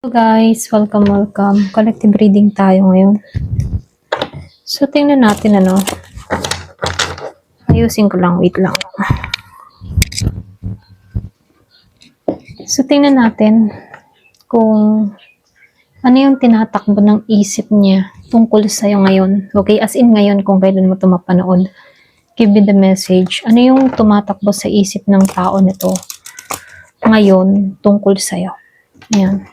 Hello guys, welcome. Collective reading tayo ngayon. So, tingnan natin ayusin ko lang, wait lang. So, tingnan natin kung ano yung tinatakbo ng isip niya tungkol sa'yo ngayon. Okay, as in ngayon kung kailan mo ito mapanood. Give me the message. Ano yung tumatakbo sa isip ng tao nito ngayon tungkol sa'yo. Ayan.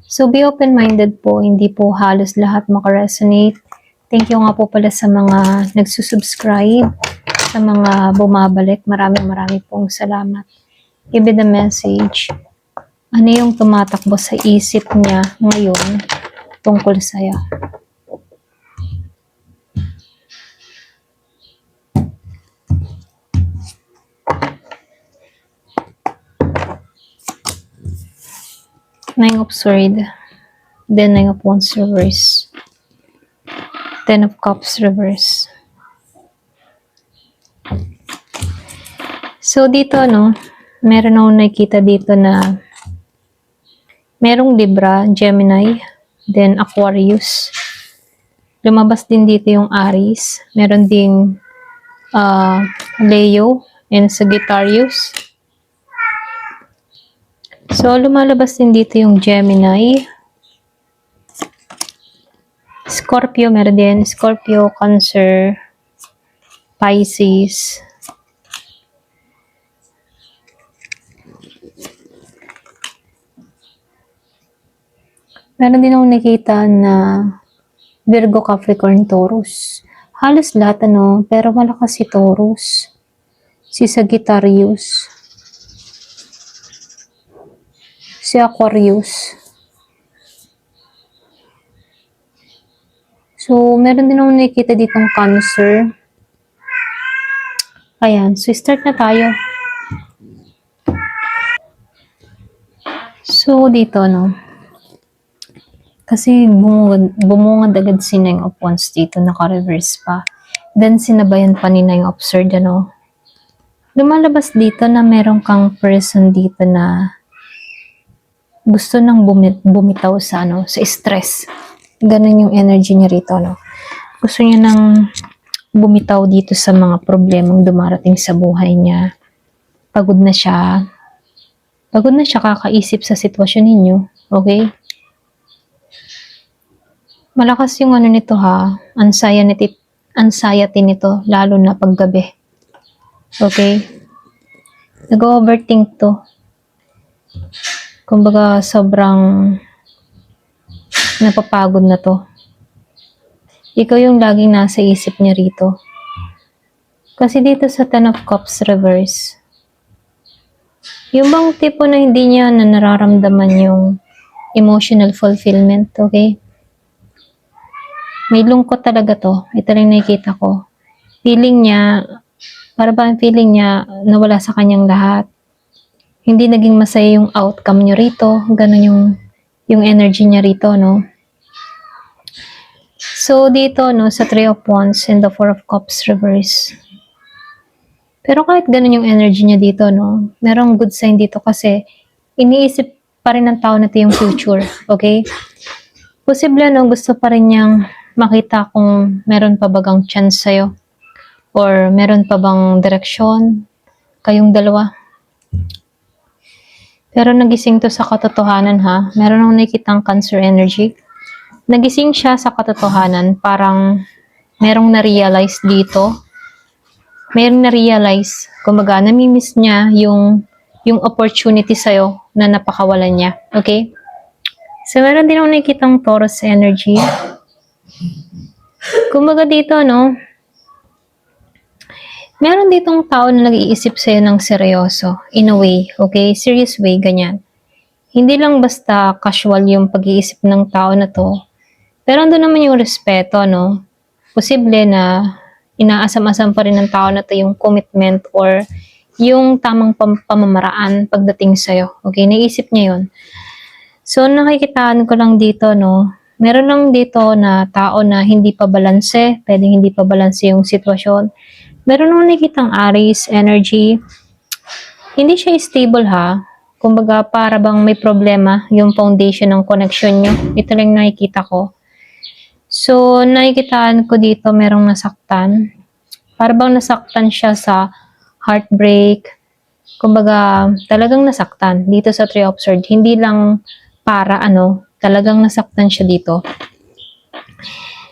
So, be open-minded po. Hindi po halos lahat makaresonate. Thank you nga po pala sa mga nagsusubscribe, sa mga bumabalik. Maraming pong salamat. Give me the message. Ano yung tumatakbo sa isip niya ngayon tungkol sa'yo? Nine of Swords, then Nine of Wands reverse, Ten of Cups reverse. So dito meron akong nakikita dito na merong Libra, Gemini, then Aquarius. Lumabas din dito yung Aries, meron ding Leo and Sagittarius. So, lumalabas din dito yung Gemini, Scorpio, meron din Scorpio, Cancer, Pisces. Meron din akong nakita na Virgo, Capricorn, Taurus. Halos lahat pero malakas si Taurus, si Sagittarius, si Aquarius. So, meron din akong nakikita ditong Cancer. Ayan. So, start na tayo. So, dito, kasi bumungad agad si Nine of Wands dito, naka-reverse pa. Then, sinabayan pa ni Nine of Swords, Lumalabas dito na meron kang person dito na gusto nang bumitaw sa sa stress. Ganun yung energy niya rito, Gusto niya nang bumitaw dito sa mga problemang dumarating sa buhay niya. Pagod na siya kakaisip sa sitwasyon ninyo, okay? Malakas yung nito anxiety nito, lalo na paggabi. Okay? Nag-overthink to. Kumbaga, sobrang napapagod na to. Ikaw yung laging nasa isip niya rito. Kasi dito sa Ten of Cups reverse, yung bang tipo na hindi niya na nararamdaman yung emotional fulfillment, okay? May lungkot talaga to. Ito lang nakikita ko. Feeling niya, para ba ang feeling niya nawala sa kanyang lahat. Hindi naging masaya yung outcome niyo rito. Ganun yung energy niya rito, So, dito, sa Three of Wands and the Four of Cups reverse. Pero kahit ganun yung energy niya dito, merong good sign dito kasi iniisip pa rin ng tao na ito yung future, okay? Posible, gusto pa rin niyang makita kung meron pa bagang chance sa'yo or meron pa bang direksyon kayong dalawa. Pero nagising to sa katotohanan, Meron akong nakikitang Cancer energy. Nagising siya sa katotohanan, parang merong na-realize dito. Merong na-realize, kumbaga, namimiss niya yung opportunity sa'yo na napakawalan niya. Okay? So, meron din akong nakikitang Taurus energy. Kumbaga dito, meron ditong tao na nag-iisip sa'yo ng seryoso, in a way, okay? Serious way, ganyan. Hindi lang basta casual yung pag-iisip ng tao na to, pero ando naman yung respeto, Posible na inaasam-asam pa rin ng tao na to yung commitment or yung tamang pamamaraan pagdating sa'yo, okay? Naisip niya yun. So, nakikitaan ko lang dito, meron lang dito na tao na hindi pa balanse, pwedeng hindi pa balanse yung sitwasyon. Meron nung nakikitang Aries energy. Hindi siya stable Kumbaga, para bang may problema yung foundation ng connection nyo. Ito lang nakikita ko. So, nakikitaan ko dito merong nasaktan. Para bang nasaktan siya sa heartbreak. Kumbaga, talagang nasaktan dito sa Three of Swords. Hindi lang para talagang nasaktan siya dito.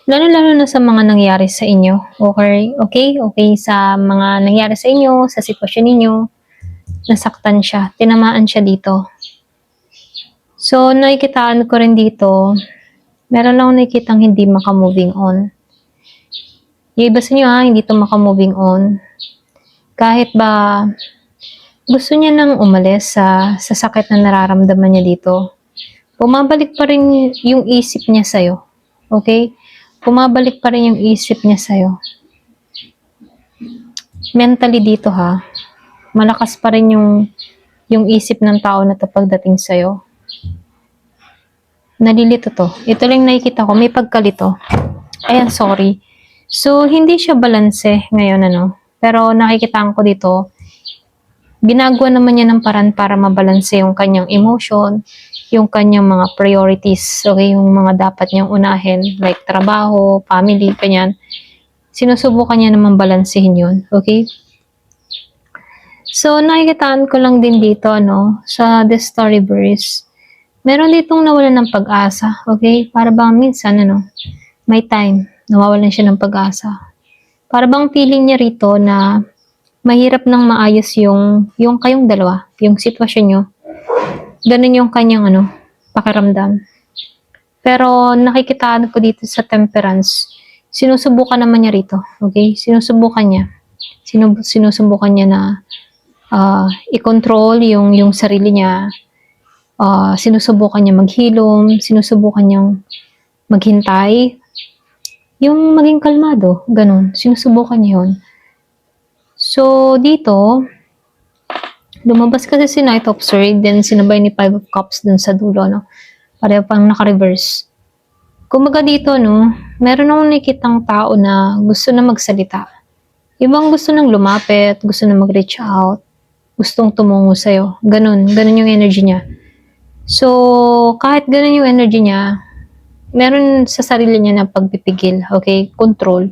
Lalo-lalo na sa mga nangyari sa inyo. Okay, sa mga nangyari sa inyo, sa sitwasyon ninyo, nasaktan siya, tinamaan siya dito. So, nakikitaan ko rin dito, meron lang nakikitang hindi maka-moving on. Yung iba sa inyo hindi to maka-moving on. Kahit ba gusto niya nang umalis sa sakit na nararamdaman niya dito, bumabalik pa rin yung isip niya sa'yo. Okay? Bumabalik pa rin yung isip niya sa'yo. Mentally dito malakas pa rin yung isip ng tao na to pagdating sa'yo. Nalilito to. Ito lang nakikita ko, may pagkalito. Ayan, sorry. So, hindi siya balanse ngayon, Pero nakikitaan ko dito, ginagawa naman niya ng paraan para mabalanse yung kanyang emotion, yung kanyang mga priorities, okay, yung mga dapat niyang unahin, like trabaho, family, kanyan. Sinusubukan niya naman balansehin yun, okay? So, nakikitaan ko lang din dito, sa The Storyverse, meron ditong nawalan ng pag-asa, okay? Para bang minsan, may time, nawawalan siya ng pag-asa. Para bang feeling niya rito na mahirap nang maayos yung kayong dalawa, yung sitwasyon nyo. Ganun yung kanyang pakiramdam. Pero nakikitaan ko dito sa Temperance, sinusubukan naman niya rito, okay? Sinusubukan niya. Sinusubukan niya na i-control yung sarili niya. Sinusubukan niya maghilom, sinusubukan niyang maghintay, yung maging kalmado, ganun. Sinusubukan niya yun. So, dito, lumabas kasi si Knight of Swords, then sinabay ni Five of Cups dun sa dulo, Pareho pang naka-reverse. Kumbaga dito, meron akong nakikitang tao na gusto na magsalita. Ibang gusto nang lumapit, gusto na mag-reach out, gustong tumungo sa'yo. Ganun yung energy niya. So, kahit ganun yung energy niya, meron sa sarili niya na pagpipigil, okay? Control.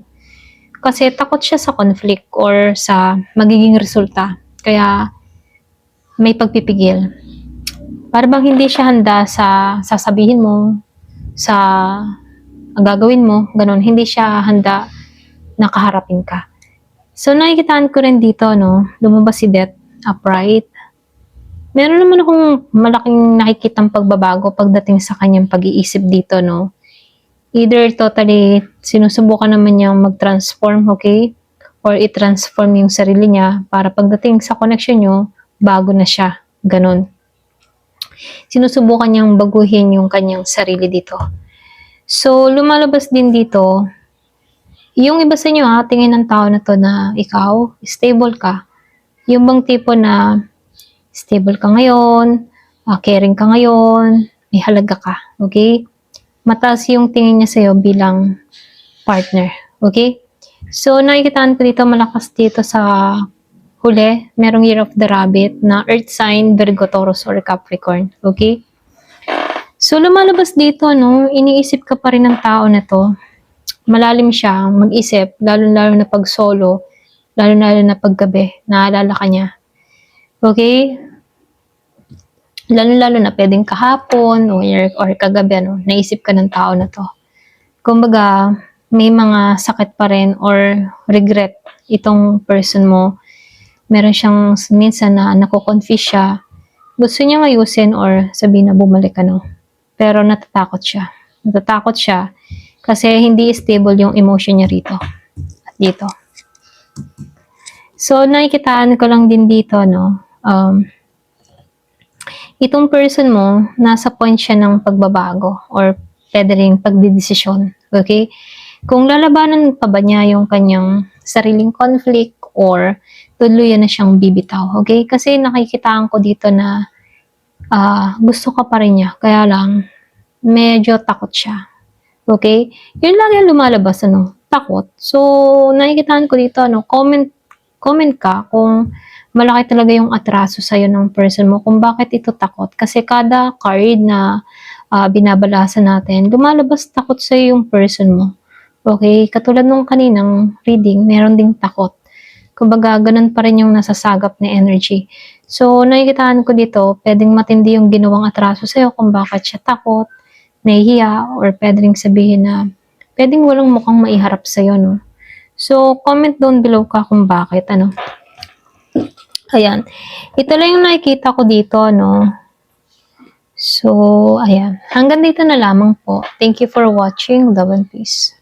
Kasi takot siya sa conflict or sa magiging resulta. Kaya may pagpipigil. Para bang hindi siya handa sa sasabihin mo, sa gagawin mo, ganun. Hindi siya handa na kaharapin ka. So, nakikitaan ko rin dito, lumabas si Death upright. Meron naman akong malaking nakikitang pagbabago pagdating sa kanyang pag-iisip dito, Either totally sinusubukan naman niyang mag-transform, okay? Or i-transform yung sarili niya para pagdating sa connection niyo, bago na siya. Ganon. Sinusubukan niyang baguhin yung kanyang sarili dito. So, lumalabas din dito, yung iba sa inyo tingin ng tao na to na ikaw, stable ka. Yung bang tipo na stable ka ngayon, caring ka ngayon, may halaga ka, okay? Mataas yung tingin niya sa'yo bilang partner. Okay? So, nakikitaan ko dito, malakas dito sa huli. Merong Year of the Rabbit na Earth sign, Virgo, Taurus, or Capricorn. Okay? So, lumalabas dito, iniisip ka pa rin ng tao na to. Malalim siya, mag-isip, lalo-lalo na pag solo, lalo-lalo na pag gabi, naalala ka niya. Okay? Lalo-lalo na pwedeng kahapon or kagabi, naisip ka ng tao na to. Kumbaga, may mga sakit pa rin or regret itong person mo. Meron siyang minsan na nako-confuse siya. Gusto niya ayusin or sabihin na bumalik ka, Pero natatakot siya. Natatakot siya kasi hindi stable yung emotion niya rito at dito. So, nakikitaan ko lang din dito, itong person mo, nasa point siya ng pagbabago or pwede rin pagdidesisyon. Okay? Kung lalabanan pa ba niya yung kanyang sariling conflict or tuluyan na siyang bibitaw. Okay? Kasi nakikitaan ko dito na gusto ka pa rin niya. Kaya lang, medyo takot siya. Okay? Yun lang yung lumalabas, takot. So, nakikitaan ko dito, comment ka kung malaki talaga yung atraso sa'yo ng person mo kung bakit ito takot. Kasi kada card na binabalasan natin, lumalabas takot sa'yo yung person mo. Okay? Katulad nung kaninang reading, meron ding takot. Kumbaga, ganun pa rin yung nasasagap na energy. So, nakikitaan ko dito, pwedeng matindi yung ginawang atraso sa'yo kung bakit siya takot, nahihiya, or pwedeng sabihin na pwedeng walang mukhang maiharap sa'yo, no? So, comment down below ka kung bakit, ano. Ayan. Ito lang yung nakikita ko dito, no. So, ayan. Hanggang dito na lamang po. Thank you for watching. Love and peace.